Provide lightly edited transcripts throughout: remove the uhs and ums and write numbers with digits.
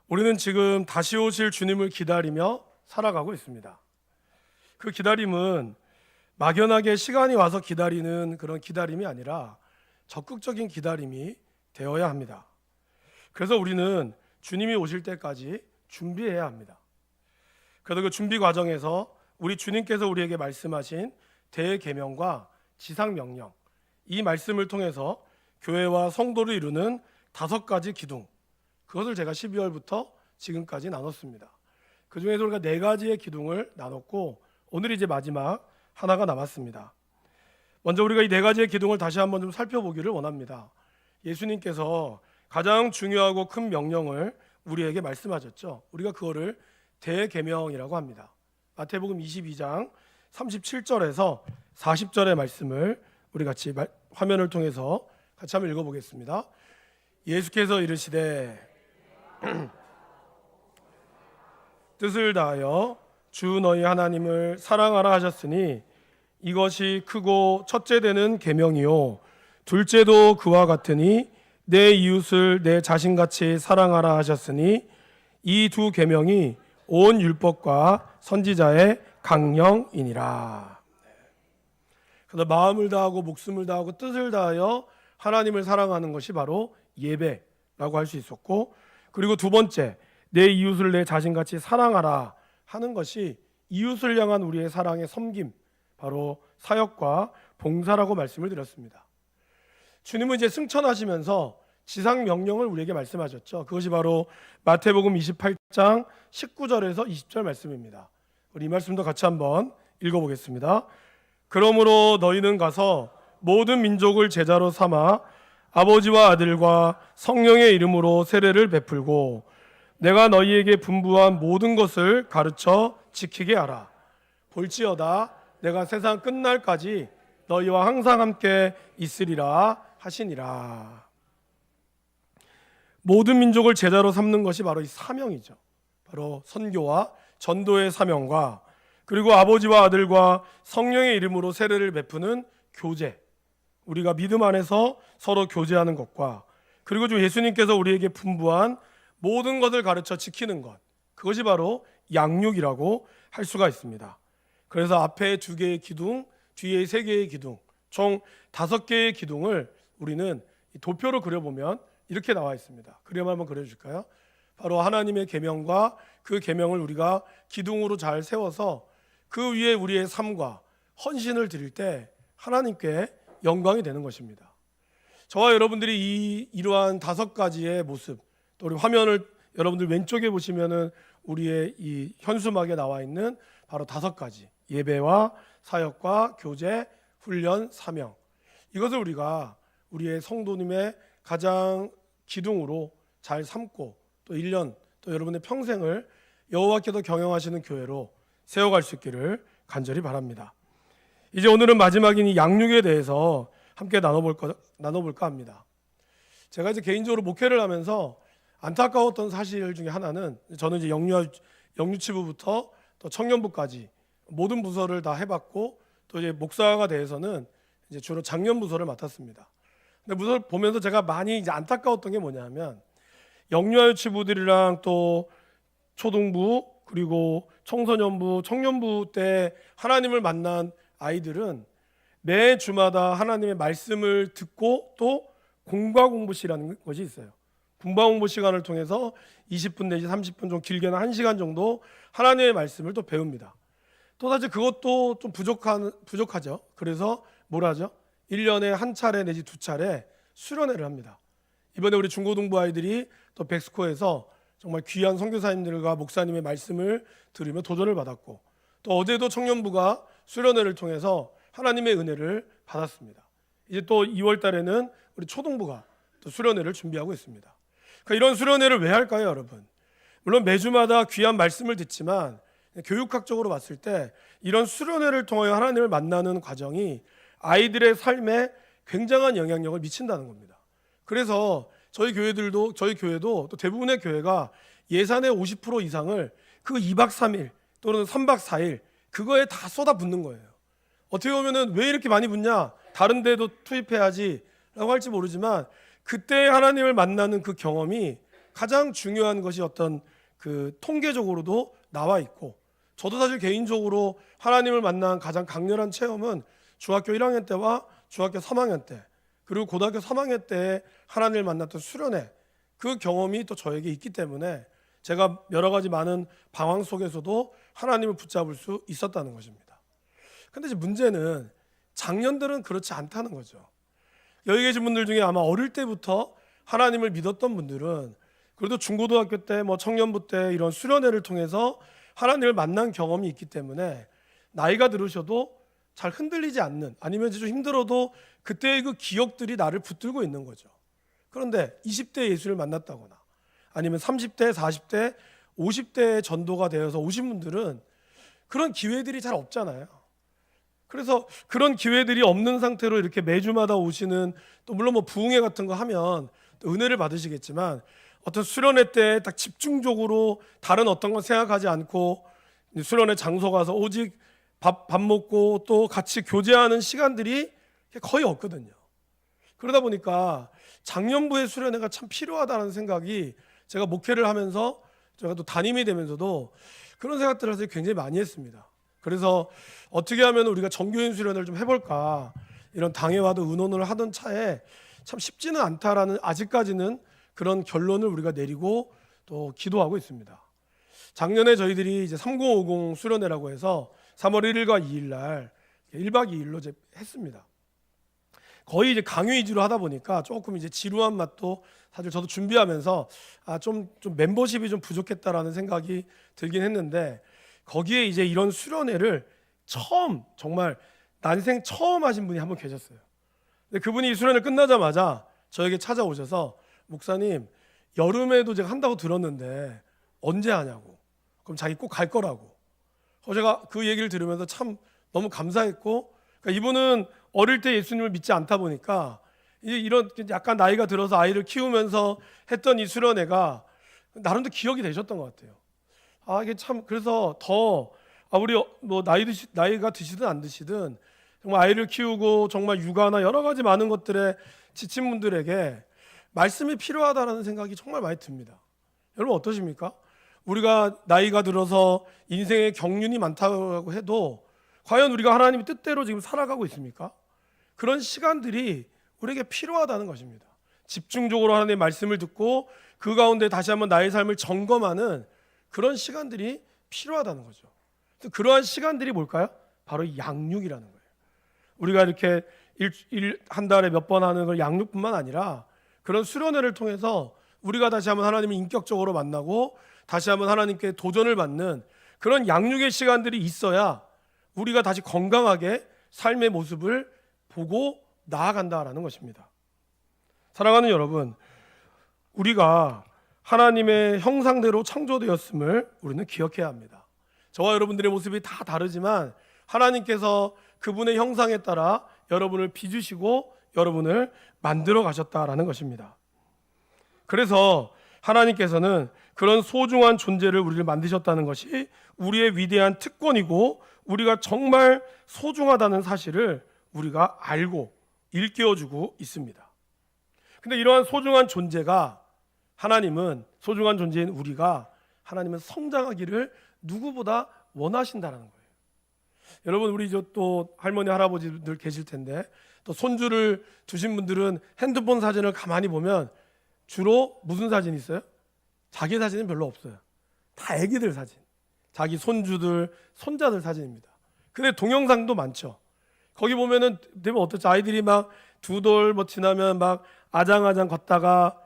우리는 지금 다시 오실 주님을 기다리며 살아가고 있습니다. 그 기다림은 막연하게 시간이 와서 기다리는 그런 기다림이 아니라 적극적인 기다림이 되어야 합니다. 그래서 우리는 주님이 오실 때까지 준비해야 합니다. 그래서 그 준비 과정에서 우리 주님께서 우리에게 말씀하신 대계명과 지상명령, 이 말씀을 통해서 교회와 성도를 이루는 5가지 기둥, 그것을 제가 12월부터 지금까지 나눴습니다. 그 중에서 우리가 4가지의 기둥을 나눴고 오늘 이제 마지막 하나가 남았습니다. 먼저 우리가 이 4가지의 기둥을 다시 한번 좀 살펴보기를 원합니다. 예수님께서 가장 중요하고 큰 명령을 우리에게 말씀하셨죠. 우리가 그거를 대계명이라고 합니다. 마태복음 22장 37절에서 40절의 말씀을 우리 같이 화면을 통해서 같이 한번 읽어보겠습니다. 예수께서 이르시되 뜻을 다하여 주 너희 하나님을 사랑하라 하셨으니 이것이 크고 첫째 되는 계명이요 둘째도 그와 같으니 내 이웃을 내 자신같이 사랑하라 하셨으니 이 2 계명이 온 율법과 선지자의 강령이니라. 그래서 마음을 다하고 목숨을 다하고 뜻을 다하여 하나님을 사랑하는 것이 바로 예배라고 할 수 있었고, 그리고 2번째 내 이웃을 내 자신같이 사랑하라 하는 것이 이웃을 향한 우리의 사랑의 섬김, 바로 사역과 봉사라고 말씀을 드렸습니다. 주님은 이제 승천하시면서 지상 명령을 우리에게 말씀하셨죠. 그것이 바로 마태복음 28장 19절에서 20절 말씀입니다. 우리 이 말씀도 같이 한번 읽어보겠습니다. 그러므로 너희는 가서 모든 민족을 제자로 삼아 아버지와 아들과 성령의 이름으로 세례를 베풀고 내가 너희에게 분부한 모든 것을 가르쳐 지키게 하라. 볼지어다 내가 세상 끝날까지 너희와 항상 함께 있으리라 하시니라. 모든 민족을 제자로 삼는 것이 바로 이 사명이죠. 바로 선교와 전도의 사명과 그리고 아버지와 아들과 성령의 이름으로 세례를 베푸는 교제, 우리가 믿음 안에서 서로 교제하는 것과 그리고 주 예수님께서 우리에게 분부한 모든 것을 가르쳐 지키는 것, 그것이 바로 양육이라고 할 수가 있습니다. 그래서 앞에 2개의 기둥, 뒤에 3개의 기둥, 총 5개의 기둥을 우리는 도표로 그려보면 이렇게 나와 있습니다. 그림 한번 그려줄까요? 바로 하나님의 계명과 그 계명을 우리가 기둥으로 잘 세워서 그 위에 우리의 삶과 헌신을 드릴 때 하나님께 영광이 되는 것입니다. 저와 여러분들이 이러한 5가지의 모습, 또 우리 화면을 여러분들 왼쪽에 보시면은 우리의 이 현수막에 나와 있는 바로 5가지, 예배와 사역과 교제, 훈련, 사명, 이것을 우리가 우리의 성도님의 가장 기둥으로 잘 삼고 또 1년 또 여러분의 평생을 여호와께서 경영하시는 교회로 세워갈 수 있기를 간절히 바랍니다. 이제 오늘은 마지막인 이 양육에 대해서 함께 나눠볼까 합니다. 제가 이제 개인적으로 목회를 하면서 안타까웠던 사실 중에 하나는, 저는 이제 영유치부부터 또 청년부까지 모든 부서를 다 해봤고 또 이제 목사가 돼서는 이제 주로 장년 부서를 맡았습니다. 근데 부서를 보면서 제가 많이 이제 안타까웠던 게 뭐냐면 영유아유치부들이랑 또 초등부 그리고 청소년부, 청년부 때 하나님을 만난 아이들은 매 주마다 하나님의 말씀을 듣고 또 공과공부시라는 것이 있어요. 공과공부 시간을 통해서 20분 내지 30분 좀 길게는 1시간 정도 하나님의 말씀을 또 배웁니다. 또 사실 그것도 좀 부족하죠. 그래서 뭘 하죠? 1년에 한 차례 내지 2차례 수련회를 합니다. 이번에 우리 중고등부 아이들이 또 백스코에서 정말 귀한 선교사님들과 목사님의 말씀을 들으며 도전을 받았고, 또 어제도 청년부가 수련회를 통해서 하나님의 은혜를 받았습니다. 이제 또 2월 달에는 우리 초등부가 또 수련회를 준비하고 있습니다. 그러니까 이런 수련회를 왜 할까요, 여러분? 물론 매주마다 귀한 말씀을 듣지만 교육학적으로 봤을 때 이런 수련회를 통하여 하나님을 만나는 과정이 아이들의 삶에 굉장한 영향력을 미친다는 겁니다. 그래서 저희 교회도 또 대부분의 교회가 예산의 50% 이상을 그 2박 3일 또는 3박 4일 그거에 다 쏟아붓는 거예요. 어떻게 보면은 왜 이렇게 많이 붓냐? 다른 데도 투입해야지 라고 할지 모르지만 그때 하나님을 만나는 그 경험이 가장 중요한 것이 어떤 그 통계적으로도 나와 있고, 저도 사실 개인적으로 하나님을 만난 가장 강렬한 체험은 중학교 1학년 때와 중학교 3학년 때, 그리고 고등학교 3학년 때 하나님을 만났던 수련회, 그 경험이 또 저에게 있기 때문에 제가 여러 가지 많은 방황 속에서도 하나님을 붙잡을 수 있었다는 것입니다. 근데 이제 문제는 장년들은 그렇지 않다는 거죠. 여기 계신 분들 중에 아마 어릴 때부터 하나님을 믿었던 분들은 그래도 중고등학교 때, 청년부 때 이런 수련회를 통해서 하나님을 만난 경험이 있기 때문에 나이가 들으셔도 잘 흔들리지 않는, 아니면 좀 힘들어도 그때의 그 기억들이 나를 붙들고 있는 거죠. 그런데 20대 예수를 만났다거나 아니면 30대, 40대, 50대 전도가 되어서 오신 분들은 그런 기회들이 잘 없잖아요. 그래서 그런 기회들이 없는 상태로 이렇게 매주마다 오시는, 또 물론 부흥회 같은 거 하면 또 은혜를 받으시겠지만, 어떤 수련회 때 딱 집중적으로 다른 어떤 건 생각하지 않고 수련회 장소 가서 오직 밥 먹고 또 같이 교제하는 시간들이 거의 없거든요. 그러다 보니까 작년부의 수련회가 참 필요하다는 생각이, 제가 목회를 하면서 제가 또 담임이 되면서도 그런 생각들을 사실 굉장히 많이 했습니다. 그래서 어떻게 하면 우리가 정교인 수련회를 좀 해볼까, 이런 당회와도 의논을 하던 차에 참 쉽지는 않다라는, 아직까지는 그런 결론을 우리가 내리고 또 기도하고 있습니다. 작년에 저희들이 이제 3050 수련회라고 해서 3월 1일과 2일 날 1박 2일로 이제 했습니다. 거의 이제 강의 위주로 하다 보니까 조금 이제 지루한 맛도 사실 저도 준비하면서 좀 멤버십이 좀 부족했다라는 생각이 들긴 했는데, 거기에 이제 이런 수련회를 정말 난생 처음 하신 분이 한 분 계셨어요. 근데 그분이 이 수련회 끝나자마자 저에게 찾아오셔서, 목사님, 여름에도 제가 한다고 들었는데 언제 하냐고. 그럼 자기 꼭 갈 거라고. 제가 그 얘기를 들으면서 참 너무 감사했고, 그러니까 이분은 어릴 때 예수님을 믿지 않다 보니까 이제 이런 약간 나이가 들어서 아이를 키우면서 했던 이 수련회가 나름대로 기억이 되셨던 것 같아요. 이게 참, 그래서 더 우리 나이가 드시든 안 드시든 정말 아이를 키우고 정말 육아나 여러 가지 많은 것들에 지친 분들에게 말씀이 필요하다는 생각이 정말 많이 듭니다. 여러분 어떠십니까? 우리가 나이가 들어서 인생의 경륜이 많다고 해도 과연 우리가 하나님의 뜻대로 지금 살아가고 있습니까? 그런 시간들이 우리에게 필요하다는 것입니다. 집중적으로 하나님의 말씀을 듣고 그 가운데 다시 한번 나의 삶을 점검하는 그런 시간들이 필요하다는 거죠. 그러한 시간들이 뭘까요? 바로 양육이라는 거예요. 우리가 이렇게 한 달에 몇 번 하는 걸 양육뿐만 아니라 그런 수련회를 통해서 우리가 다시 한번 하나님을 인격적으로 만나고 다시 한번 하나님께 도전을 받는 그런 양육의 시간들이 있어야 우리가 다시 건강하게 삶의 모습을 보고 나아간다라는 것입니다. 사랑하는 여러분, 우리가 하나님의 형상대로 창조되었음을 우리는 기억해야 합니다. 저와 여러분들의 모습이 다 다르지만 하나님께서 그분의 형상에 따라 여러분을 빚으시고 여러분을 만들어 가셨다라는 것입니다. 그래서 하나님께서는 그런 소중한 존재를 우리를 만드셨다는 것이 우리의 위대한 특권이고 우리가 정말 소중하다는 사실을 우리가 알고 일깨워주고 있습니다. 근데 이러한 소중한 존재가, 하나님은 소중한 존재인 우리가, 하나님은 성장하기를 누구보다 원하신다는 거예요. 여러분, 우리 또 할머니 할아버지들 계실 텐데, 또 손주를 두신 분들은 핸드폰 사진을 가만히 보면 주로 무슨 사진이 있어요? 자기 사진은 별로 없어요. 다 애기들 사진, 자기 손주들, 손자들 사진입니다. 근데 동영상도 많죠. 거기 보면은 되면 어떻죠? 아이들이 막 두 돌 지나면 막 아장아장 걷다가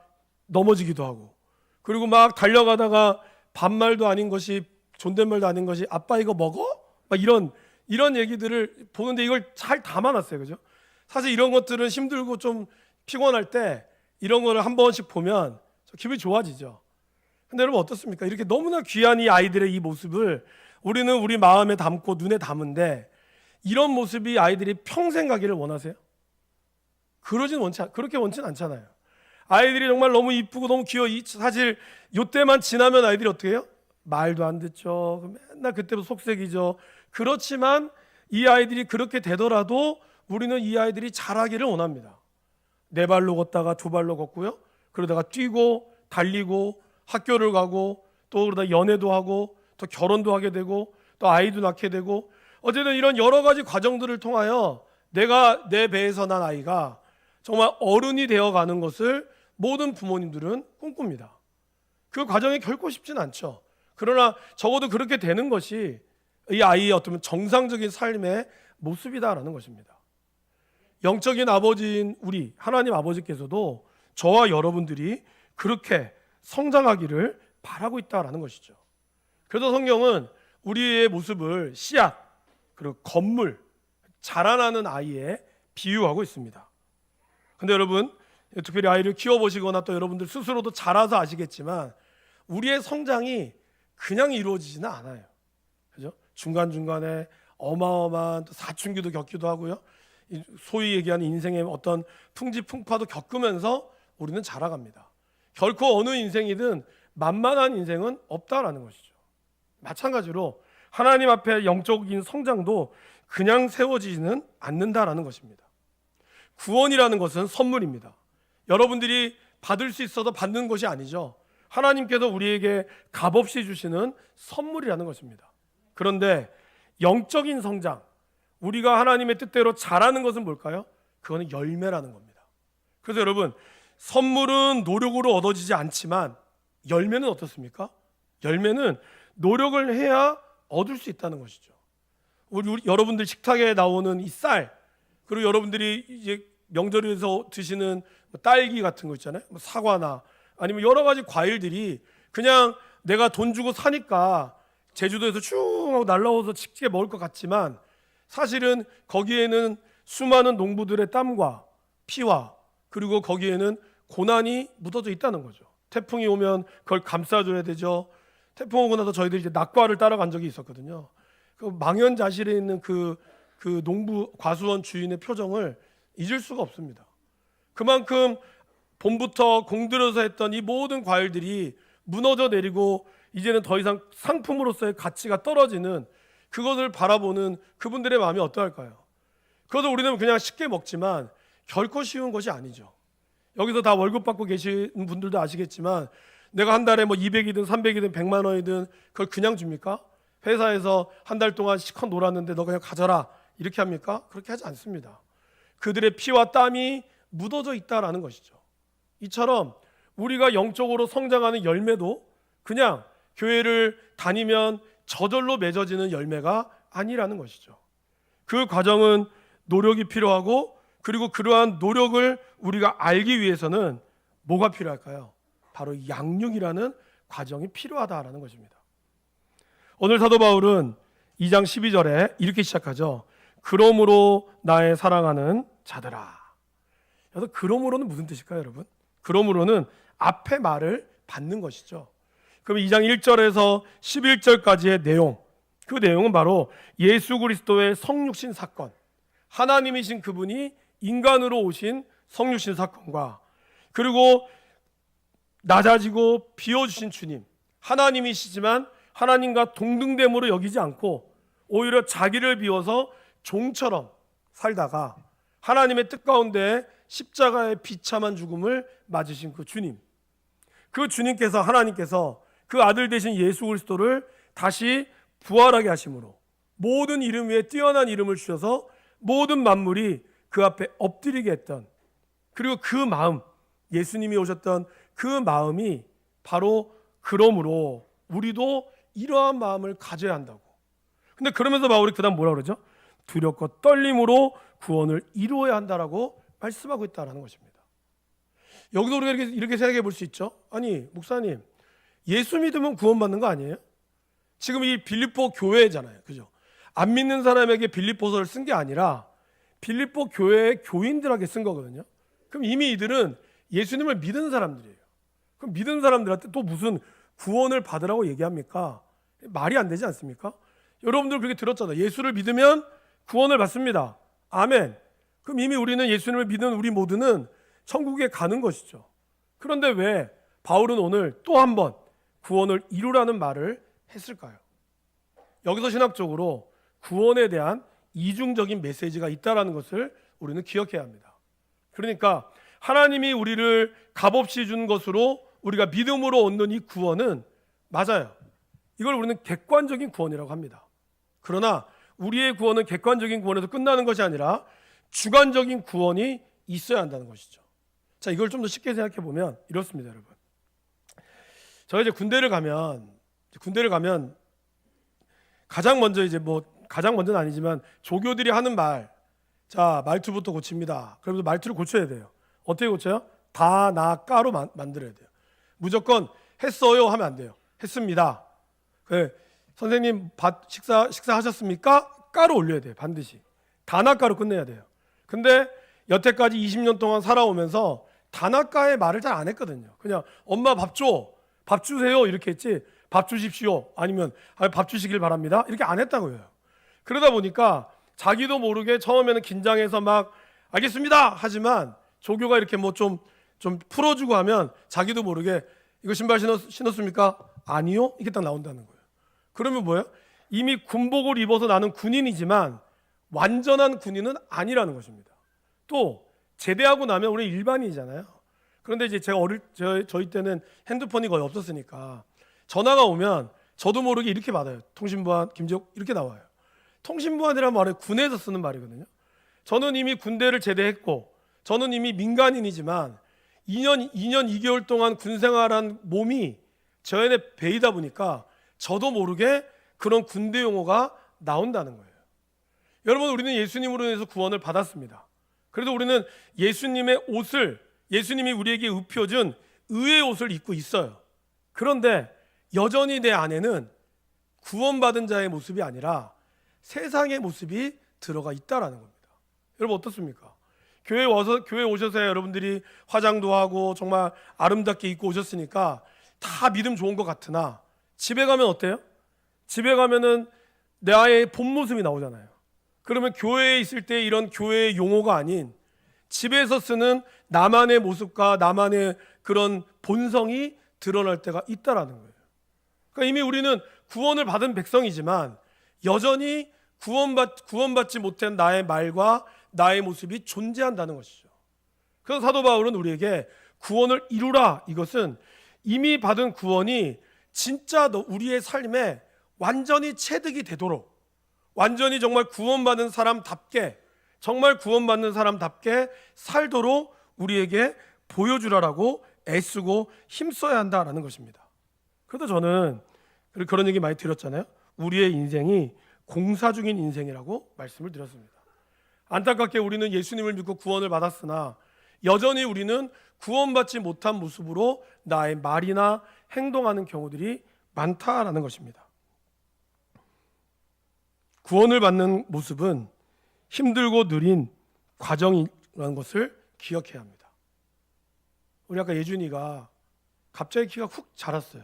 넘어지기도 하고, 그리고 막 달려가다가 반말도 아닌 것이, 존댓말도 아닌 것이 아빠 이거 먹어? 막 이런 얘기들을 보는데 이걸 잘 담아놨어요. 그죠? 사실 이런 것들은 힘들고 좀 피곤할 때 이런 거를 한 번씩 보면 기분이 좋아지죠. 근데 여러분 어떻습니까? 이렇게 너무나 귀한 이 아이들의 이 모습을 우리는 우리 마음에 담고 눈에 담은데, 이런 모습이 아이들이 평생 가기를 원하세요? 그렇게 원치는 않잖아요. 아이들이 정말 너무 이쁘고 너무 귀여워. 사실 이때만 지나면 아이들이 어떻게 해요? 말도 안 듣죠. 맨날 그때부터 속색이죠. 그렇지만 이 아이들이 그렇게 되더라도 우리는 이 아이들이 자라기를 원합니다. 네 발로 걷다가 두 발로 걷고요. 그러다가 뛰고 달리고 학교를 가고 또 그러다 연애도 하고 또 결혼도 하게 되고 또 아이도 낳게 되고 어쨌든 이런 여러 가지 과정들을 통하여 내가 내 배에서 난 아이가 정말 어른이 되어가는 것을 모든 부모님들은 꿈꿉니다. 그 과정이 결코 쉽진 않죠. 그러나 적어도 그렇게 되는 것이 이 아이의 어떤 정상적인 삶의 모습이다라는 것입니다. 영적인 아버지인 우리 하나님 아버지께서도 저와 여러분들이 그렇게 성장하기를 바라고 있다라는 것이죠. 그래서 성경은 우리의 모습을 씨앗 그리고 건물, 자라나는 아이에 비유하고 있습니다. 근데 여러분, 특별히 아이를 키워보시거나 또 여러분들 스스로도 자라서 아시겠지만 우리의 성장이 그냥 이루어지지는 않아요. 그죠? 중간중간에 어마어마한 사춘기도 겪기도 하고요. 소위 얘기하는 인생의 어떤 풍지풍파도 겪으면서 우리는 자라갑니다. 결코 어느 인생이든 만만한 인생은 없다라는 것이죠. 마찬가지로 하나님 앞에 영적인 성장도 그냥 세워지지는 않는다라는 것입니다. 구원이라는 것은 선물입니다. 여러분들이 받을 수 있어도 받는 것이 아니죠. 하나님께서 우리에게 값없이 주시는 선물이라는 것입니다. 그런데 영적인 성장, 우리가 하나님의 뜻대로 자라는 것은 뭘까요? 그거는 열매라는 겁니다. 그래서 여러분, 선물은 노력으로 얻어지지 않지만 열매는 어떻습니까? 열매는 노력을 해야 얻을 수 있다는 것이죠. 우리 여러분들 식탁에 나오는 이 쌀, 그리고 여러분들이 이제 명절에서 드시는 딸기 같은 거 있잖아요. 사과나 아니면 여러 가지 과일들이 그냥 내가 돈 주고 사니까 제주도에서 쭉 하고 날라와서 직접 먹을 것 같지만 사실은 거기에는 수많은 농부들의 땀과 피와 그리고 거기에는 고난이 묻어져 있다는 거죠. 태풍이 오면 그걸 감싸줘야 되죠. 태풍 오고 나서 저희들이 이제 낙과를 따라간 적이 있었거든요. 그 망연자실에 있는 그 농부 과수원 주인의 표정을 잊을 수가 없습니다. 그만큼 봄부터 공들여서 했던 이 모든 과일들이 무너져 내리고 이제는 더 이상 상품으로서의 가치가 떨어지는 그것을 바라보는 그분들의 마음이 어떠할까요? 그것을 우리는 그냥 쉽게 먹지만 결코 쉬운 것이 아니죠. 여기서 다 월급 받고 계신 분들도 아시겠지만 내가 한 달에 뭐 200이든 300이든 100만 원이든 그걸 그냥 줍니까? 회사에서 한 달 동안 시컷 놀았는데 너 그냥 가져라 이렇게 합니까? 그렇게 하지 않습니다. 그들의 피와 땀이 묻어져 있다라는 것이죠. 이처럼 우리가 영적으로 성장하는 열매도 그냥 교회를 다니면 저절로 맺어지는 열매가 아니라는 것이죠. 그 과정은 노력이 필요하고 그리고 그러한 노력을 우리가 알기 위해서는 뭐가 필요할까요? 바로 양육이라는 과정이 필요하다라는 것입니다. 오늘 사도 바울은 2장 12절에 이렇게 시작하죠. 그러므로 나의 사랑하는 자들아. 그래서 그러므로는 무슨 뜻일까요, 여러분? 그러므로는 앞에 말을 받는 것이죠. 그럼 2장 1절에서 11절까지의 내용, 그 내용은 바로 예수 그리스도의 성육신 사건, 하나님이신 그분이 인간으로 오신 성육신 사건과 그리고 낮아지고 비워주신 주님, 하나님이시지만 하나님과 동등됨으로 여기지 않고 오히려 자기를 비워서 종처럼 살다가 하나님의 뜻 가운데 십자가의 비참한 죽음을 맞으신 그 주님, 그 주님께서 하나님께서 그 아들 되신 예수 그리스도를 다시 부활하게 하심으로 모든 이름 위에 뛰어난 이름을 주셔서 모든 만물이 그 앞에 엎드리게 했던, 그리고 그 마음, 예수님이 오셨던 그 마음이 바로 그러므로 우리도 이러한 마음을 가져야 한다고. 근데 그러면서 바울이 그다음 뭐라 그러죠? 두렵고 떨림으로 구원을 이루어야 한다라고 말씀하고 있다라는 것입니다. 여기서 우리가 이렇게 생각해 볼 수 있죠. 아니 목사님, 예수 믿으면 구원받는 거 아니에요? 지금 이 빌립보 교회잖아요, 그죠? 안 믿는 사람에게 빌립보서를 쓴 게 아니라 빌립보 교회의 교인들에게 쓴 거거든요. 그럼 이미 이들은 예수님을 믿은 사람들이에요. 그럼 믿은 사람들한테 또 무슨 구원을 받으라고 얘기합니까? 말이 안 되지 않습니까? 여러분들 그렇게 들었잖아요. 예수를 믿으면 구원을 받습니다. 아멘. 그럼 이미 우리는 예수님을 믿는 우리 모두는 천국에 가는 것이죠. 그런데 왜 바울은 오늘 또 한 번 구원을 이루라는 말을 했을까요? 여기서 신학적으로 구원에 대한 이중적인 메시지가 있다는 것을 우리는 기억해야 합니다. 그러니까 하나님이 우리를 값없이 준 것으로 우리가 믿음으로 얻는 이 구원은 맞아요. 이걸 우리는 객관적인 구원이라고 합니다. 그러나 우리의 구원은 객관적인 구원에서 끝나는 것이 아니라 주관적인 구원이 있어야 한다는 것이죠. 자, 이걸 좀 더 쉽게 생각해 보면 이렇습니다, 여러분. 저희 이제 군대를 가면 가장 먼저 가장 먼저는 아니지만 조교들이 하는 말, 자, 말투부터 고칩니다. 그러면서 말투를 고쳐야 돼요. 어떻게 고쳐요? 다, 나, 까로 만들어야 돼요. 무조건 했어요 하면 안 돼요. 했습니다. 선생님 식사하셨습니까? 까로 올려야 돼요. 반드시. 다나까로 끝내야 돼요. 근데 여태까지 20년 동안 살아오면서 다나까의 말을 잘 안 했거든요. 그냥 엄마 밥 줘, 밥 주세요 이렇게 했지, 밥 주십시오 아니면 밥 주시길 바랍니다 이렇게 안 했다고요. 그러다 보니까 자기도 모르게 처음에는 긴장해서 막 알겠습니다 하지만 조교가 이렇게 뭐 좀 풀어주고 하면 자기도 모르게 이거 신발 신었습니까? 아니요? 이게 딱 나온다는 거예요. 그러면 뭐예요? 이미 군복을 입어서 나는 군인이지만 완전한 군인은 아니라는 것입니다. 또 제대하고 나면 우리 일반인이잖아요. 그런데 이제 제가 저희 때는 핸드폰이 거의 없었으니까 전화가 오면 저도 모르게 이렇게 받아요. 통신보안 김지혁 이렇게 나와요. 통신보안이라는 말은 군에서 쓰는 말이거든요. 저는 이미 군대를 제대했고 저는 이미 민간인이지만 2년 2개월 동안 군 생활한 몸이 저 안에 배이다 보니까 저도 모르게 그런 군대 용어가 나온다는 거예요. 여러분, 우리는 예수님으로 인해서 구원을 받았습니다. 그래도 우리는 예수님이 우리에게 입혀준 의의 옷을 입고 있어요. 그런데 여전히 내 안에는 구원받은 자의 모습이 아니라 세상의 모습이 들어가 있다라는 겁니다. 여러분 어떻습니까? 교회 오셔서 여러분들이 화장도 하고 정말 아름답게 입고 오셨으니까 다 믿음 좋은 것 같으나 집에 가면 어때요? 집에 가면은 나의 본 모습이 나오잖아요. 그러면 교회에 있을 때 이런 교회의 용어가 아닌 집에서 쓰는 나만의 모습과 나만의 그런 본성이 드러날 때가 있다라는 거예요. 그러니까 이미 우리는 구원을 받은 백성이지만 여전히 구원받지 못한 나의 말과 나의 모습이 존재한다는 것이죠. 그래서 사도 바울은 우리에게 구원을 이루라, 이것은 이미 받은 구원이 진짜 우리의 삶에 완전히 체득이 되도록, 완전히 정말 구원받는 사람답게, 정말 구원받는 사람답게 살도록 우리에게 보여주라라고 애쓰고 힘써야 한다라는 것입니다. 그래도 저는 그런 얘기 많이 들었잖아요. 우리의 인생이 공사 중인 인생이라고 말씀을 드렸습니다. 안타깝게 우리는 예수님을 믿고 구원을 받았으나 여전히 우리는 구원받지 못한 모습으로 나의 말이나 행동하는 경우들이 많다라는 것입니다. 구원을 받는 모습은 힘들고 느린 과정이라는 것을 기억해야 합니다. 우리 아까 예준이가 갑자기 키가 훅 자랐어요.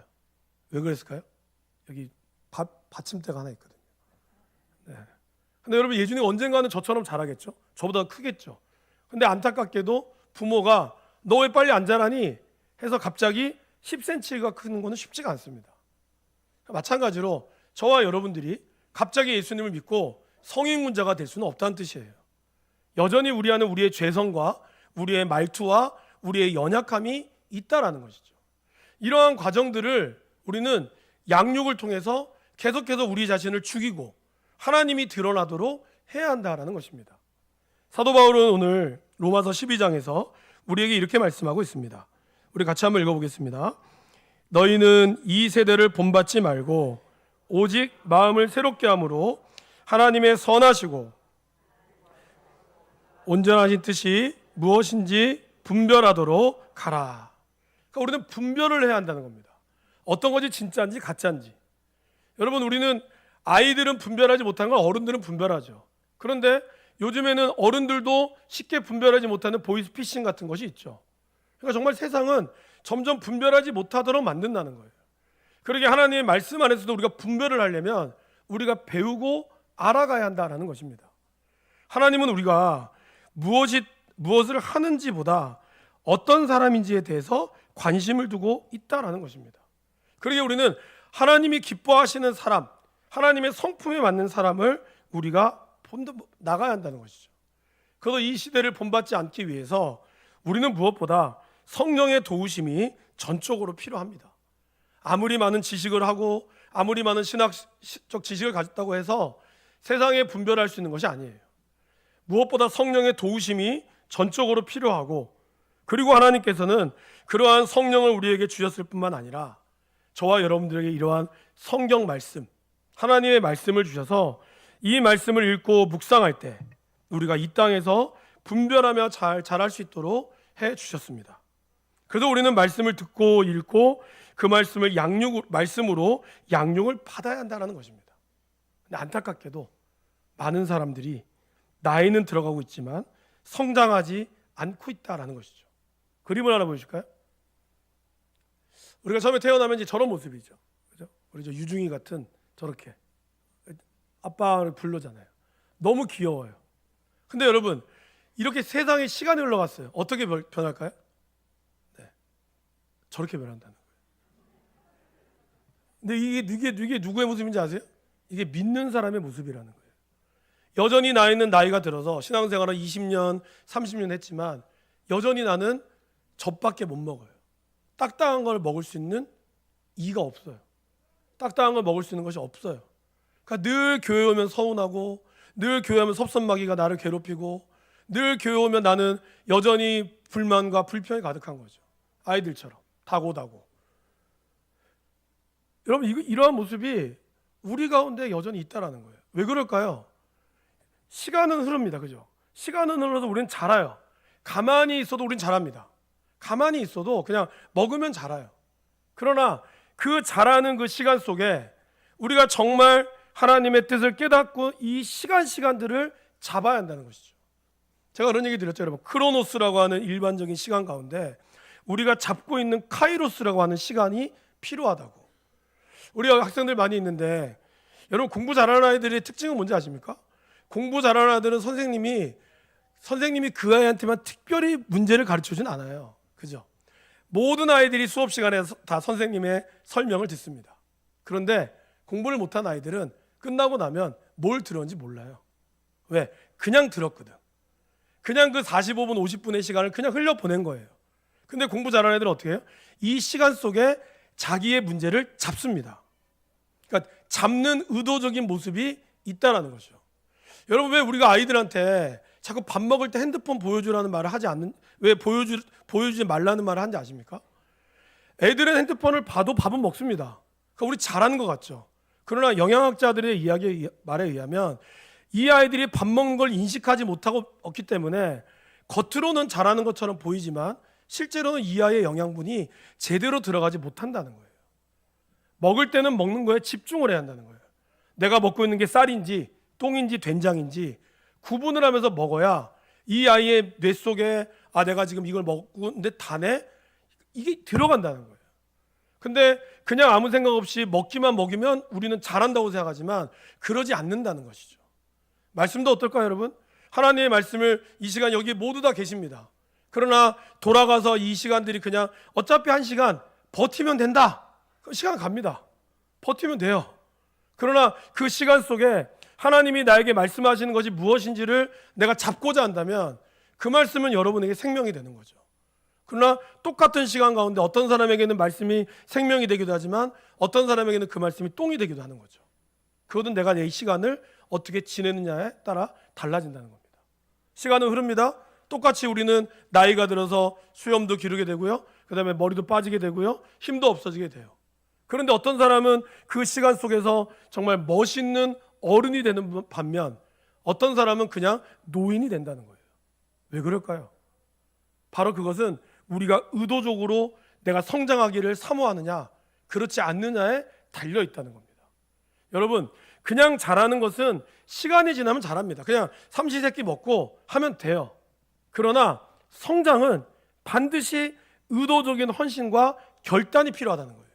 왜 그랬을까요? 여기 받침대가 하나 있거든요. 네. 근데 여러분, 예준이가 언젠가는 저처럼 자라겠죠? 저보다 크겠죠? 근데 안타깝게도 부모가 너 왜 빨리 안 자라니? 해서 갑자기 10cm가 크는 것은 쉽지가 않습니다. 마찬가지로 저와 여러분들이 갑자기 예수님을 믿고 성인군자가 될 수는 없다는 뜻이에요. 여전히 우리 안에 우리의 죄성과 우리의 말투와 우리의 연약함이 있다라는 것이죠. 이러한 과정들을 우리는 양육을 통해서 계속해서 우리 자신을 죽이고 하나님이 드러나도록 해야 한다라는 것입니다. 사도 바울은 오늘 로마서 12장에서 우리에게 이렇게 말씀하고 있습니다. 우리 같이 한번 읽어보겠습니다. 너희는 이 세대를 본받지 말고 오직 마음을 새롭게 함으로 하나님의 선하시고 온전하신 뜻이 무엇인지 분별하도록 가라. 그러니까 우리는 분별을 해야 한다는 겁니다. 어떤 것이 진짜인지 가짜인지. 여러분, 우리는 아이들은 분별하지 못하는 걸 어른들은 분별하죠. 그런데 요즘에는 어른들도 쉽게 분별하지 못하는 보이스피싱 같은 것이 있죠. 그러니까 정말 세상은 점점 분별하지 못하도록 만든다는 거예요. 그러게 하나님의 말씀 안에서도 우리가 분별을 하려면 우리가 배우고 알아가야 한다는 것입니다. 하나님은 우리가 무엇을 하는지보다 어떤 사람인지에 대해서 관심을 두고 있다는 것입니다. 그러게 우리는 하나님이 기뻐하시는 사람, 하나님의 성품에 맞는 사람을 우리가 나가야 한다는 것이죠. 그래서 이 시대를 본받지 않기 위해서 우리는 무엇보다 성령의 도우심이 전적으로 필요합니다. 아무리 많은 지식을 하고 아무리 많은 신학적 지식을 가졌다고 해서 세상에 분별할 수 있는 것이 아니에요. 무엇보다 성령의 도우심이 전적으로 필요하고, 그리고 하나님께서는 그러한 성령을 우리에게 주셨을 뿐만 아니라 저와 여러분들에게 이러한 성경 말씀, 하나님의 말씀을 주셔서 이 말씀을 읽고 묵상할 때 우리가 이 땅에서 분별하며 잘 자랄 수 있도록 해 주셨습니다. 그래서 우리는 말씀을 듣고 읽고 그 말씀을 말씀으로 양육을 받아야 한다는 것입니다. 근데 안타깝게도 많은 사람들이 나이는 들어가고 있지만 성장하지 않고 있다라는 것이죠. 그림을 하나 보여줄까요? 우리가 처음에 태어나면 이제 저런 모습이죠. 그죠? 우리 저 유중이 같은 저렇게 아빠를 부르잖아요. 너무 귀여워요. 근데 여러분, 이렇게 세상에 시간이 흘러갔어요. 어떻게 변할까요? 네, 저렇게 변한다는 거예요. 근데 이게 누구의 모습인지 아세요? 이게 믿는 사람의 모습이라는 거예요. 여전히 나이는 나이가 들어서 신앙생활을 20년, 30년 했지만 여전히 나는 젖밖에 못 먹어요. 딱딱한 걸 먹을 수 있는 이가 없어요. 딱딱한 걸 먹을 수 있는 것이 없어요. 그러니까 늘 교회 오면 서운하고, 늘 교회 오면 섭섭마귀가 나를 괴롭히고, 늘 교회 오면 나는 여전히 불만과 불평이 가득한 거죠. 아이들처럼 다고다고. 여러분, 이러한 모습이 우리 가운데 여전히 있다라는 거예요. 왜 그럴까요? 시간은 흐릅니다. 그죠? 시간은 흘러서 우리는 자라요. 가만히 있어도 우리는 자랍니다. 가만히 있어도 그냥 먹으면 자라요. 그러나 그 자라는 그 시간 속에 우리가 정말 하나님의 뜻을 깨닫고 이 시간들을 잡아야 한다는 것이죠. 제가 그런 얘기 드렸죠, 여러분. 크로노스라고 하는 일반적인 시간 가운데 우리가 잡고 있는 카이로스라고 하는 시간이 필요하다고. 우리 학생들 많이 있는데, 여러분, 공부 잘하는 아이들의 특징은 뭔지 아십니까? 공부 잘하는 아이들은 선생님이 그 아이한테만 특별히 문제를 가르쳐주진 않아요. 그죠? 모든 아이들이 수업 시간에 다 선생님의 설명을 듣습니다. 그런데 공부를 못한 아이들은 끝나고 나면 뭘 들었는지 몰라요. 왜? 그냥 들었거든. 그냥 그 45분, 50분의 시간을 그냥 흘려보낸 거예요. 근데 공부 잘하는 애들은 어떻게 해요? 이 시간 속에 자기의 문제를 잡습니다. 그러니까 잡는 의도적인 모습이 있다라는 거죠. 여러분, 왜 우리가 아이들한테 자꾸 밥 먹을 때 핸드폰 보여주라는 말을 하지 않는, 왜 보여주지 말라는 말을 하는지 아십니까? 애들은 핸드폰을 봐도 밥은 먹습니다. 그러니까 우리 잘하는 것 같죠. 그러나 영양학자들의 말에 의하면 이 아이들이 밥 먹는 걸 인식하지 못하고 없기 때문에 겉으로는 잘하는 것처럼 보이지만 실제로는 이 아이의 영양분이 제대로 들어가지 못한다는 거예요. 먹을 때는 먹는 거에 집중을 해야 한다는 거예요. 내가 먹고 있는 게 쌀인지 똥인지 된장인지 구분을 하면서 먹어야 이 아이의 뇌 속에 내가 지금 이걸 먹는데 다네? 이게 들어간다는 거예요. 근데 그냥 아무 생각 없이 먹기만 먹이면 우리는 잘한다고 생각하지만 그러지 않는다는 것이죠. 말씀도 어떨까요, 여러분? 하나님의 말씀을 이 시간 여기 모두 다 계십니다. 그러나 돌아가서 이 시간들이 그냥 어차피 1시간 버티면 된다. 그럼 시간 갑니다. 버티면 돼요. 그러나 그 시간 속에 하나님이 나에게 말씀하시는 것이 무엇인지를 내가 잡고자 한다면 그 말씀은 여러분에게 생명이 되는 거죠. 그러나 똑같은 시간 가운데 어떤 사람에게는 말씀이 생명이 되기도 하지만 어떤 사람에게는 그 말씀이 똥이 되기도 하는 거죠. 그것은 내가 내 시간을 어떻게 지내느냐에 따라 달라진다는 겁니다. 시간은 흐릅니다. 똑같이 우리는 나이가 들어서 수염도 기르게 되고요. 그 다음에 머리도 빠지게 되고요. 힘도 없어지게 돼요. 그런데 어떤 사람은 그 시간 속에서 정말 멋있는 어른이 되는 반면 어떤 사람은 그냥 노인이 된다는 거예요. 왜 그럴까요? 바로 그것은 우리가 의도적으로 내가 성장하기를 사모하느냐 그렇지 않느냐에 달려 있다는 겁니다. 여러분, 그냥 잘하는 것은 시간이 지나면 잘합니다. 그냥 삼시세끼 먹고 하면 돼요. 그러나 성장은 반드시 의도적인 헌신과 결단이 필요하다는 거예요.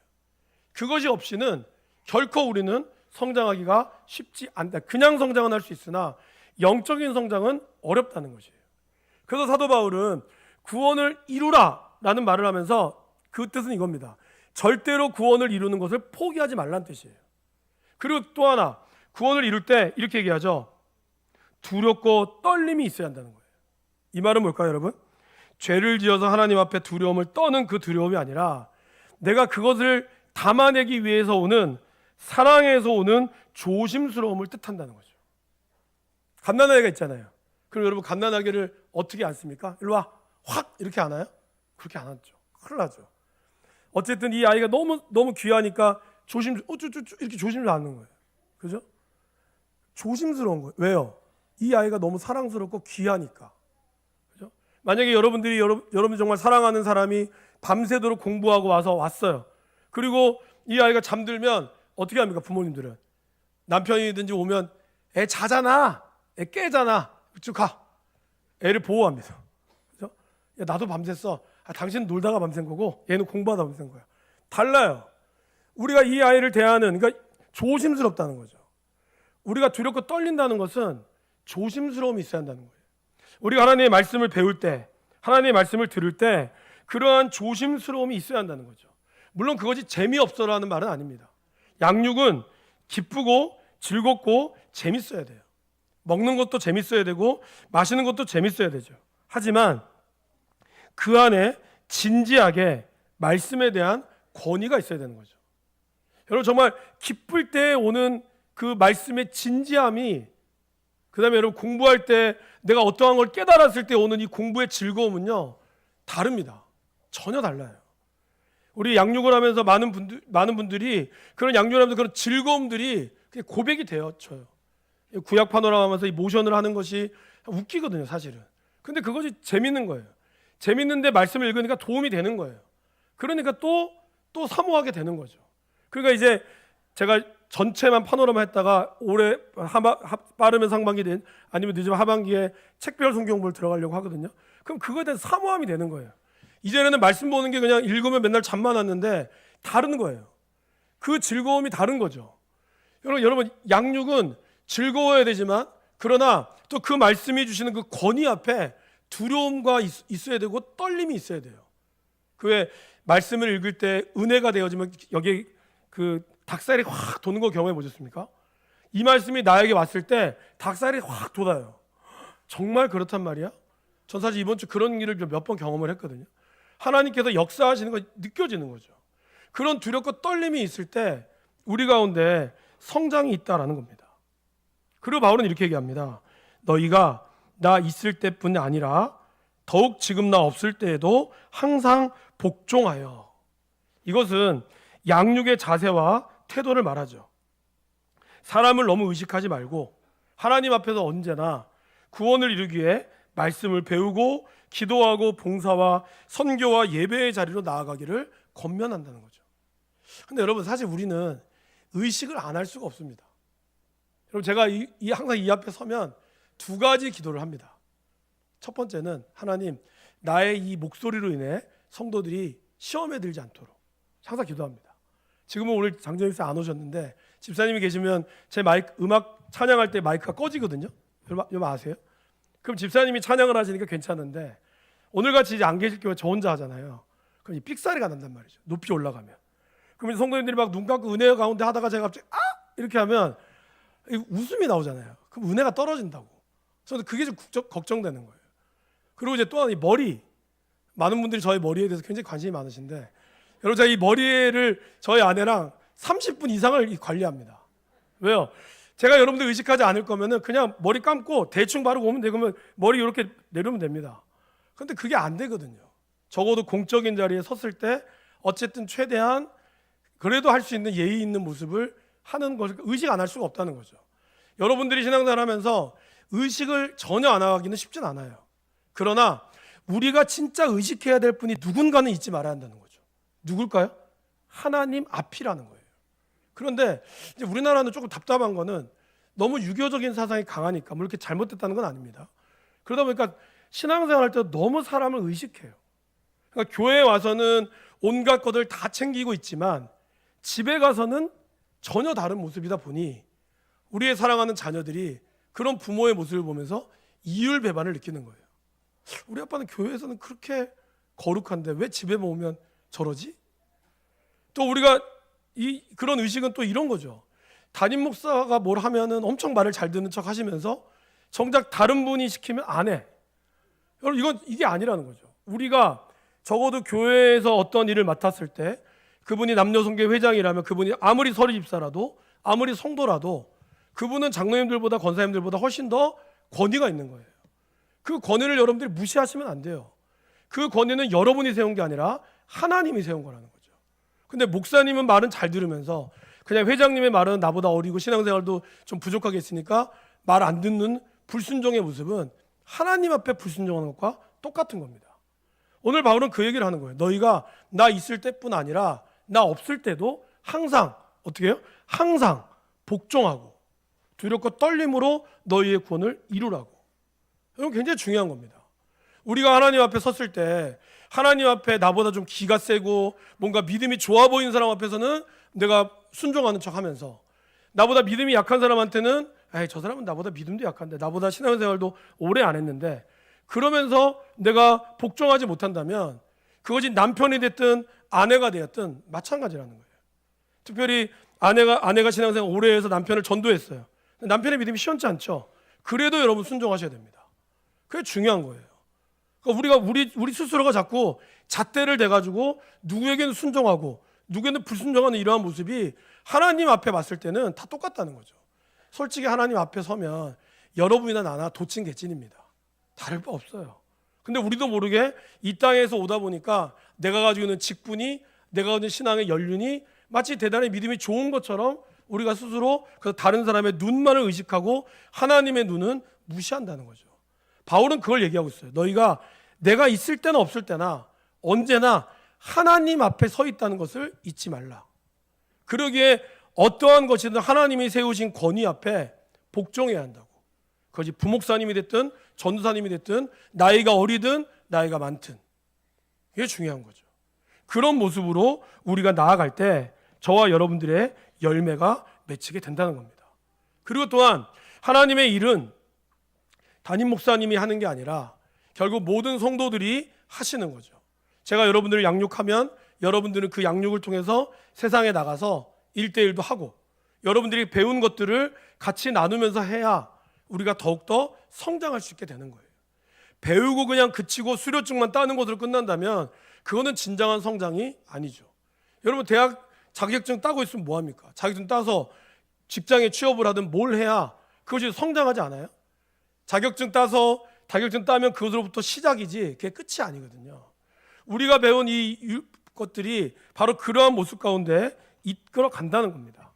그것이 없이는 결코 우리는 성장하기가 쉽지 않다. 그냥 성장은 할 수 있으나 영적인 성장은 어렵다는 것이에요. 그래서 사도 바울은 구원을 이루라 라는 말을 하면서 그 뜻은 이겁니다. 절대로 구원을 이루는 것을 포기하지 말라는 뜻이에요. 그리고 또 하나, 구원을 이룰 때 이렇게 얘기하죠. 두렵고 떨림이 있어야 한다는 거예요. 이 말은 뭘까요, 여러분? 죄를 지어서 하나님 앞에 두려움을 떠는 그 두려움이 아니라 내가 그것을 담아내기 위해서 오는 사랑에서 오는 조심스러움을 뜻한다는 거죠. 갓난아이가 있잖아요. 그럼 여러분 갓난아기를 어떻게 안습니까? 일로 와, 확 이렇게 안아요? 그렇게 안 안죠. 큰일 나죠. 어쨌든 이 아이가 너무 귀하니까 이렇게 조심을 안는 거예요. 그죠? 조심스러운 거예요. 왜요? 이 아이가 너무 사랑스럽고 귀하니까. 그죠? 만약에 여러분 정말 사랑하는 사람이 밤새도록 공부하고 왔어요. 그리고 이 아이가 잠들면 어떻게 합니까? 부모님들은 남편이든지 오면 애 자잖아, 애 깨잖아, 쭉 가. 애를 보호합니다. 그죠? 야, 나도 밤샜어. 당신은 놀다가 밤샌 거고 얘는 공부하다 밤샌 거야. 달라요. 우리가 이 아이를 대하는, 그러니까 조심스럽다는 거죠. 우리가 두렵고 떨린다는 것은 조심스러움이 있어야 한다는 거예요. 우리가 하나님의 말씀을 배울 때, 하나님의 말씀을 들을 때 그러한 조심스러움이 있어야 한다는 거죠. 물론 그것이 재미없어라는 말은 아닙니다. 양육은 기쁘고 즐겁고 재밌어야 돼요. 먹는 것도 재밌어야 되고 마시는 것도 재밌어야 되죠. 하지만 그 안에 진지하게 말씀에 대한 권위가 있어야 되는 거죠. 여러분 정말 기쁠 때 오는 그 말씀의 진지함이, 그 다음에 여러분 공부할 때 내가 어떠한 걸 깨달았을 때 오는 이 공부의 즐거움은요 다릅니다. 전혀 달라요. 우리 양육을 하면서 많은 분들이 그런 양육을 하면서 그런 즐거움들이 고백이 되어져요. 구약 파노라마 하면서 이 모션을 하는 것이 웃기거든요 사실은. 근데 그것이 재밌는 거예요. 재밌는데 말씀을 읽으니까 도움이 되는 거예요. 그러니까 또 사모하게 되는 거죠. 그러니까 이제 제가 전체만 파노라마 했다가 올해 빠르면 상반기 아니면 늦으면 하반기에 책별 성경부를 들어가려고 하거든요. 그럼 그거에 대한 사모함이 되는 거예요. 이전에는 말씀 보는 게 그냥 읽으면 맨날 잠만 왔는데 다른 거예요. 그 즐거움이 다른 거죠. 여러분 양육은 즐거워야 되지만 그러나 또 그 말씀이 주시는 그 권위 앞에 두려움과 있어야 되고 떨림이 있어야 돼요. 그 왜 말씀을 읽을 때 은혜가 되어지면 여기 그 닭살이 확 도는 거 경험해 보셨습니까? 이 말씀이 나에게 왔을 때 닭살이 확 돋아요. 정말 그렇단 말이야? 전 사실 이번 주 그런 일을 몇 번 경험을 했거든요. 하나님께서 역사하시는 거 느껴지는 거죠. 그런 두렵고 떨림이 있을 때 우리 가운데 성장이 있다라는 겁니다. 그리고 바울은 이렇게 얘기합니다. 너희가 나 있을 때뿐이 아니라 더욱 지금 나 없을 때에도 항상 복종하여. 이것은 양육의 자세와 태도를 말하죠. 사람을 너무 의식하지 말고 하나님 앞에서 언제나 구원을 이루기 위해 말씀을 배우고 기도하고 봉사와 선교와 예배의 자리로 나아가기를 권면한다는 거죠. 근데 여러분 사실 우리는 의식을 안 할 수가 없습니다. 여러분 제가 항상 이 앞에 서면 두 가지 기도를 합니다. 첫 번째는 하나님 나의 이 목소리로 인해 성도들이 시험에 들지 않도록 항상 기도합니다. 지금은 오늘 장정희 씨 안 오셨는데 집사님이 계시면 제 음악 찬양할 때 마이크가 꺼지거든요. 여러분 아세요? 그럼 집사님이 찬양을 하시니까 괜찮은데 오늘같이 이제 안 계실 경우에 저 혼자 하잖아요. 그럼 이 삑사리가 난단 말이죠. 높이 올라가면. 그럼 성도님들이 막 눈 감고 은혜 가운데 하다가 제가 갑자기 이렇게 하면 웃음이 나오잖아요. 그럼 은혜가 떨어진다고. 저는 그게 좀 걱정되는 거예요. 그리고 이제 또 하나 이 머리. 많은 분들이 저희 머리에 대해서 굉장히 관심이 많으신데 여러분 제가 이 머리를 저희 아내랑 30분 이상을 관리합니다. 왜요? 제가 여러분들 의식하지 않을 거면은 그냥 머리 감고 대충 바르고 오면 되고 머리 이렇게 내려면 됩니다. 근데 그게 안 되거든요. 적어도 공적인 자리에 섰을 때 어쨌든 최대한 그래도 할 수 있는 예의 있는 모습을 하는 것을 의식 안 할 수가 없다는 거죠. 여러분들이 신앙생활 하면서 의식을 전혀 안 하기는 쉽진 않아요. 그러나 우리가 진짜 의식해야 될 분이 누군가는 잊지 말아야 한다는 거죠. 누굴까요? 하나님 앞이라는 거예요. 그런데 이제 우리나라는 조금 답답한 거는 너무 유교적인 사상이 강하니까 뭐 이렇게 잘못됐다는 건 아닙니다. 그러다 보니까 신앙생활 할 때 너무 사람을 의식해요. 그러니까 교회에 와서는 온갖 것들 다 챙기고 있지만 집에 가서는 전혀 다른 모습이다 보니 우리의 사랑하는 자녀들이 그런 부모의 모습을 보면서 이율배반을 느끼는 거예요. 우리 아빠는 교회에서는 그렇게 거룩한데 왜 집에 오면 저러지? 또 우리가 그런 의식은 또 이런 거죠. 담임 목사가 뭘 하면은 엄청 말을 잘 듣는 척 하시면서 정작 다른 분이 시키면 안 해. 여러분 이게 아니라는 거죠. 우리가 적어도 교회에서 어떤 일을 맡았을 때 그분이 남녀성교 회장이라면 그분이 아무리 서리집사라도 아무리 성도라도 그분은 장로님들보다 권사님들보다 훨씬 더 권위가 있는 거예요. 그 권위를 여러분들이 무시하시면 안 돼요. 그 권위는 여러분이 세운 게 아니라 하나님이 세운 거라는 거죠. 근데 목사님은 말은 잘 들으면서 그냥 회장님의 말은 나보다 어리고 신앙생활도 좀 부족하게 했으니까 말 안 듣는 불순종의 모습은 하나님 앞에 불순종하는 것과 똑같은 겁니다. 오늘 바울은 그 얘기를 하는 거예요. 너희가 나 있을 때뿐 아니라 나 없을 때도 항상 어떻게 해요? 항상 복종하고 두렵고 떨림으로 너희의 구원을 이루라고. 이건 굉장히 중요한 겁니다. 우리가 하나님 앞에 섰을 때 하나님 앞에 나보다 좀 기가 세고 뭔가 믿음이 좋아 보이는 사람 앞에서는 내가 순종하는 척하면서 나보다 믿음이 약한 사람한테는 에이, 저 사람은 나보다 믿음도 약한데 나보다 신앙생활도 오래 안 했는데 그러면서 내가 복종하지 못한다면 그것이 남편이 됐든 아내가 되었든 마찬가지라는 거예요. 특별히 아내가 신앙생활 오래 해서 남편을 전도했어요. 남편의 믿음이 시원치 않죠. 그래도 여러분 순종하셔야 됩니다. 그게 중요한 거예요. 그러니까 우리 스스로가 자꾸 잣대를 대가지고 누구에게는 순종하고 누구에게는 불순종하는 이러한 모습이 하나님 앞에 봤을 때는 다 똑같다는 거죠. 솔직히 하나님 앞에 서면 여러분이나 나나 도찐개찐입니다. 다를 바 없어요. 근데 우리도 모르게 이 땅에서 오다 보니까 내가 가지고 있는 직분이 내가 가지고 있는 신앙의 연륜이 마치 대단히 믿음이 좋은 것처럼 우리가 스스로 다른 사람의 눈만을 의식하고 하나님의 눈은 무시한다는 거죠. 바울은 그걸 얘기하고 있어요. 너희가 내가 있을 때나 없을 때나 언제나 하나님 앞에 서 있다는 것을 잊지 말라. 그러기에 어떠한 것이든 하나님이 세우신 권위 앞에 복종해야 한다고. 그것이 부목사님이 됐든 전도사님이 됐든 나이가 어리든 나이가 많든 이게 중요한 거죠. 그런 모습으로 우리가 나아갈 때 저와 여러분들의 열매가 맺히게 된다는 겁니다. 그리고 또한 하나님의 일은 담임 목사님이 하는 게 아니라 결국 모든 성도들이 하시는 거죠. 제가 여러분들을 양육하면 여러분들은 그 양육을 통해서 세상에 나가서 1대1도 하고 여러분들이 배운 것들을 같이 나누면서 해야 우리가 더욱더 성장할 수 있게 되는 거예요. 배우고 그냥 그치고 수료증만 따는 것으로 끝난다면 그거는 진정한 성장이 아니죠. 여러분 대학 자격증 따고 있으면 뭐합니까? 자격증 따서 직장에 취업을 하든 뭘 해야 그것이 성장하지 않아요? 자격증 따면 그것으로부터 시작이지 그게 끝이 아니거든요. 우리가 배운 이 것들이 바로 그러한 모습 가운데 이끌어 간다는 겁니다.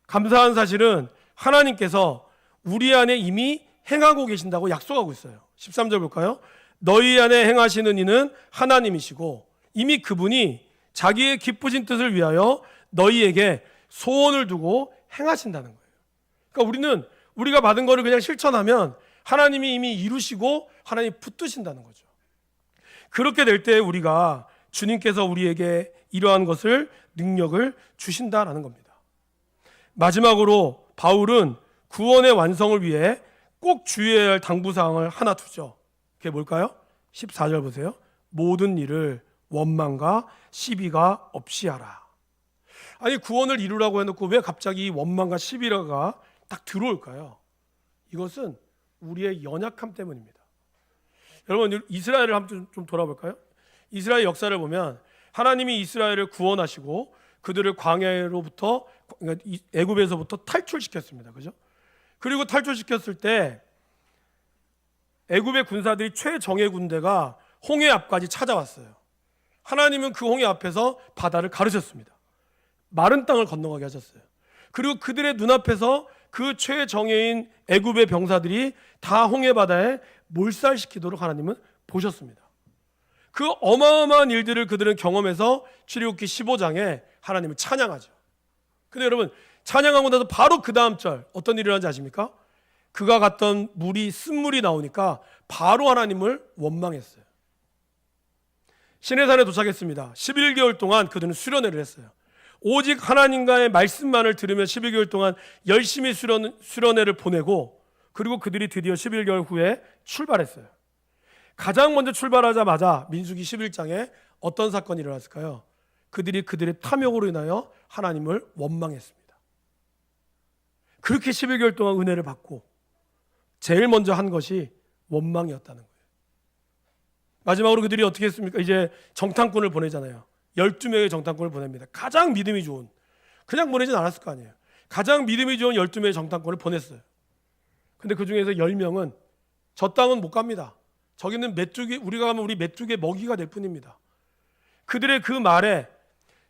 감사한 사실은 하나님께서 우리 안에 이미 행하고 계신다고 약속하고 있어요. 13절 볼까요? 너희 안에 행하시는 이는 하나님이시고 이미 그분이 자기의 기쁘신 뜻을 위하여 너희에게 소원을 두고 행하신다는 거예요. 그러니까 우리가 받은 거를 그냥 실천하면 하나님이 이미 이루시고 하나님이 붙드신다는 거죠. 그렇게 될 때 우리가 주님께서 우리에게 이러한 것을 능력을 주신다라는 겁니다. 마지막으로 바울은 구원의 완성을 위해 꼭 주의해야 할 당부사항을 하나 두죠. 그게 뭘까요? 14절 보세요. 모든 일을 원망과 시비가 없이 하라. 아니 구원을 이루라고 해놓고 왜 갑자기 원망과 시비가 딱 들어올까요? 이것은 우리의 연약함 때문입니다. 여러분 이스라엘을 한번 좀 돌아볼까요? 이스라엘 역사를 보면 하나님이 이스라엘을 구원하시고 그들을 광야로부터 애굽에서부터 탈출시켰습니다. 그죠? 그리고 탈출시켰을 때 애굽의 군사들이 최정예 군대가 홍해 앞까지 찾아왔어요. 하나님은 그 홍해 앞에서 바다를 가르셨습니다. 마른 땅을 건너가게 하셨어요. 그리고 그들의 눈앞에서 그 최정예인 애굽의 병사들이 다 홍해 바다에 몰살시키도록 하나님은 보셨습니다. 그 어마어마한 일들을 그들은 경험해서 출애굽기 15장에 하나님을 찬양하죠. 근데 여러분 찬양하고 나서 바로 그 다음 절 어떤 일을 하는지 아십니까? 그가 갔던 쓴물이 나오니까 바로 하나님을 원망했어요. 시내산에 도착했습니다. 11개월 동안 그들은 수련회를 했어요. 오직 하나님과의 말씀만을 들으며 11개월 동안 열심히 수련회를 보내고 그리고 그들이 드디어 11개월 후에 출발했어요. 가장 먼저 출발하자마자 민수기 11장에 어떤 사건이 일어났을까요? 그들이 그들의 탐욕으로 인하여 하나님을 원망했습니다. 그렇게 11개월 동안 은혜를 받고 제일 먼저 한 것이 원망이었다는 거예요. 마지막으로 그들이 어떻게 했습니까? 이제 정탐꾼을 보내잖아요. 12명의 정탐꾼을 보냅니다. 가장 믿음이 좋은, 그냥 보내진 않았을 거 아니에요. 가장 믿음이 좋은 12명의 정탐꾼을 보냈어요. 근데 그 중에서 10명은 저 땅은 못 갑니다. 저기는 메뚜기, 우리가 가면 우리 메뚜기의 먹이가 될 뿐입니다. 그들의 그 말에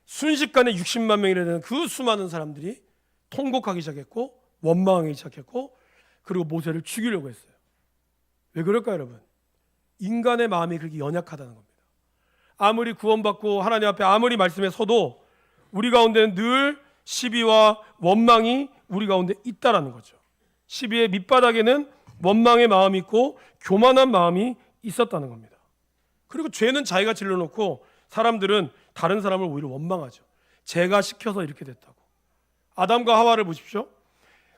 순식간에 60만 명이나 되는 그 수많은 사람들이 통곡하기 시작했고 원망하기 시작했고 그리고 모세를 죽이려고 했어요. 왜 그럴까요, 여러분? 인간의 마음이 그렇게 연약하다는 겁니다. 아무리 구원받고 하나님 앞에 아무리 말씀에 서도 우리 가운데는 늘 시비와 원망이 우리 가운데 있다라는 거죠. 시비의 밑바닥에는 원망의 마음이 있고 교만한 마음이 있었다는 겁니다. 그리고 죄는 자기가 질러놓고 사람들은 다른 사람을 오히려 원망하죠. 제가 시켜서 이렇게 됐다고. 아담과 하와를 보십시오.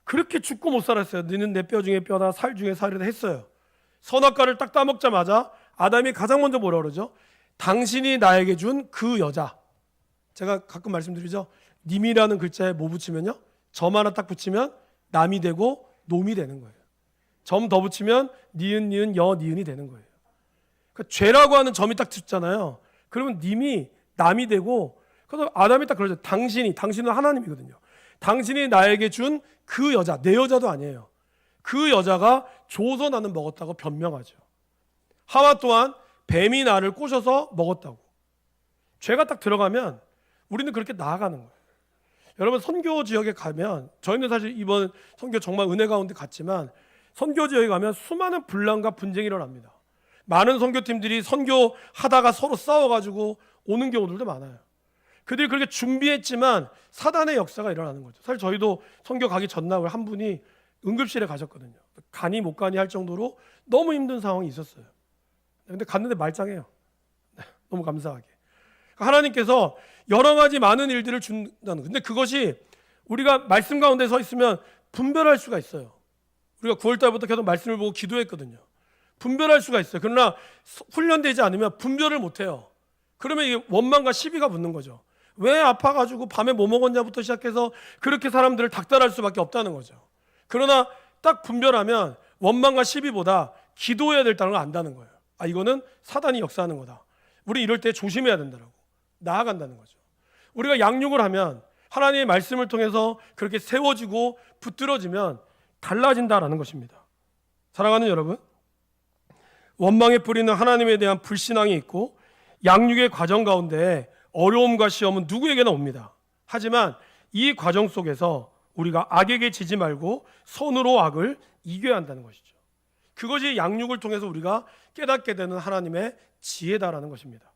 그렇게 죽고 못 살았어요. 너는 내 뼈 중에 뼈다 살 중에 살이다 했어요. 선악과를 딱 따먹자마자 아담이 가장 먼저 뭐라 그러죠? 당신이 나에게 준 그 여자. 제가 가끔 말씀드리죠. 님이라는 글자에 뭐 붙이면요? 점 하나 딱 붙이면 남이 되고 놈이 되는 거예요. 점 더 붙이면 니은 니은 여 니은이 되는 거예요. 그러니까 죄라고 하는 점이 딱 붙잖아요. 그러면 님이 남이 되고, 그래서 아담이 딱 그러죠. 당신은 하나님이거든요. 당신이 나에게 준 그 여자, 내 여자도 아니에요. 그 여자가 줘서 나는 먹었다고 변명하죠. 하와 또한 뱀이 나를 꼬셔서 먹었다고. 죄가 딱 들어가면 우리는 그렇게 나아가는 거예요. 여러분 선교 지역에 가면, 저희는 사실 이번 선교 정말 은혜 가운데 갔지만 선교 지역에 가면 수많은 분란과 분쟁이 일어납니다. 많은 선교팀들이 선교하다가 서로 싸워가지고 오는 경우들도 많아요. 그들이 그렇게 준비했지만 사단의 역사가 일어나는 거죠. 사실 저희도 선교 가기 전날 한 분이 응급실에 가셨거든요. 가니 못 가니 할 정도로 너무 힘든 상황이 있었어요. 근데 갔는데 말짱해요. 너무 감사하게. 하나님께서 여러 가지 많은 일들을 준다는. 근데 그것이 우리가 말씀 가운데 서 있으면 분별할 수가 있어요. 우리가 9월 달부터 계속 말씀을 보고 기도했거든요. 분별할 수가 있어요. 그러나 훈련되지 않으면 분별을 못해요. 그러면 이게 원망과 시비가 붙는 거죠. 왜 아파가지고 밤에 뭐 먹었냐부터 시작해서 그렇게 사람들을 닥달할 수밖에 없다는 거죠. 그러나 딱 분별하면 원망과 시비보다 기도해야 될다는 걸 안다는 거예요. 아, 이거는 사단이 역사하는 거다. 우리 이럴 때 조심해야 된다고 나아간다는 거죠. 우리가 양육을 하면 하나님의 말씀을 통해서 그렇게 세워지고 붙들어지면 달라진다라는 것입니다. 사랑하는 여러분, 원망의 뿌리는 하나님에 대한 불신앙이 있고 양육의 과정 가운데 어려움과 시험은 누구에게나 옵니다. 하지만 이 과정 속에서 우리가 악에게 지지 말고 선으로 악을 이겨야 한다는 것이죠. 그것이 양육을 통해서 우리가 깨닫게 되는 하나님의 지혜다라는 것입니다.